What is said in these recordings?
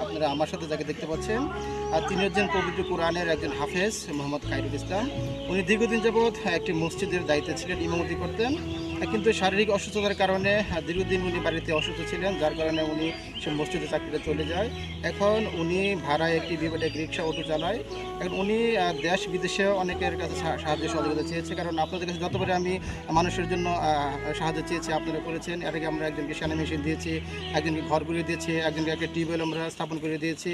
আপনারা আমার সাথে যাকে দেখতে পাচ্ছেন তিনি হচ্ছেন পবিত্র কোরআনের একজন হাফেজ মোহাম্মদ খায়রুল ইসলাম। উনি দীর্ঘদিন যাবৎ একটি মসজিদের দায়িত্বে ছিলেন, ইমামতি করতেন, কিন্তু শারীরিক অসুস্থতার কারণে দীর্ঘদিন উনি বাড়িতে অসুস্থ ছিলেন, যার কারণে উনি সে মসজিদে চাকরিতে চলে যায়। এখন উনি ভাড়ায় একটি বিবেটেক রিক্সা অটো চালায়। এখন উনি দেশ বিদেশে অনেকের কাছে সাহায্য সহযোগিতা চেয়েছে, কারণ আপনাদের কাছে যতবারে আমি মানুষের জন্য সাহায্য চেয়েছি আপনারা করেছেন। এর আগে আমরা একজনকে সেনা মেশিন দিয়েছি, একজনকে ঘর করে দিয়েছি, একজনকে একটা টিউবওয়েল আমরা স্থাপন করে দিয়েছি,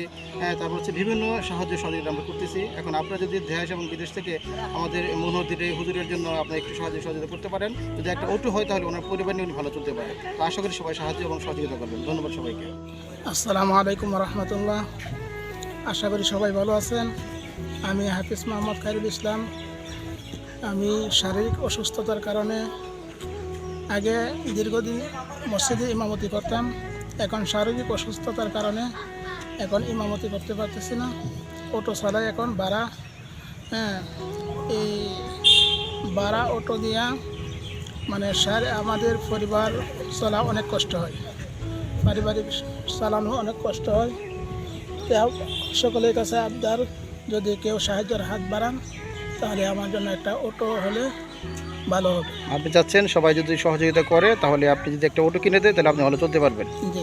তারপর হচ্ছে বিভিন্ন সাহায্য সহযোগিতা আমরা করতেছি। এখন আপনারা যদি দেশ এবং বিদেশ থেকে আমাদের মনোহরদীর এই হুজুরের জন্য আপনারা একটু সাহায্য সহযোগিতা করতে পারেন, যদি একটা অটো হয় তাহলে ওনার পরিবার নিয়ে উনি ভালো চলতে পারে। তো আশা করি সবাই সাহায্য এবং সহযোগিতা করবেন। ধন্যবাদ সবাইকে। আসসালামু আলাইকুম রহমতুল্লাহ। আশা করি সবাই ভালো আছেন। আমি হাফিজ মোহাম্মদ খায়রুল ইসলাম। আমি শারীরিক অসুস্থতার কারণে আগে দীর্ঘদিন মসজিদে ইমামতি করতাম। এখন শারীরিক অসুস্থতার কারণে এখন ইমামতি করতে পারতেছি না। অটো চালাই এখন ভাড়া। এই ভাড়া অটো দিয়া মানে আমাদের পরিবার চলা অনেক কষ্ট হয়, পারিবারিক চালানো অনেক কষ্ট হয়। সকলের কাছে আবদার, যদি কেউ সাহায্যের হাত বাড়ান তাহলে আমার জন্য একটা অটো হলে ভালো হবে। আপনি চাচ্ছেন সবাই যদি সহযোগিতা করে তাহলে আপনি যদি একটা অটো কিনে দেন তাহলে আপনি ভালো চলতে পারবেন। জি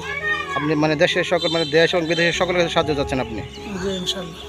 আপনি মানে দেশের সকল মানে দেশ এবং বিদেশের সকলের কাছে সাহায্য চাচ্ছেন আপনি। জি ইনশাল্লাহ।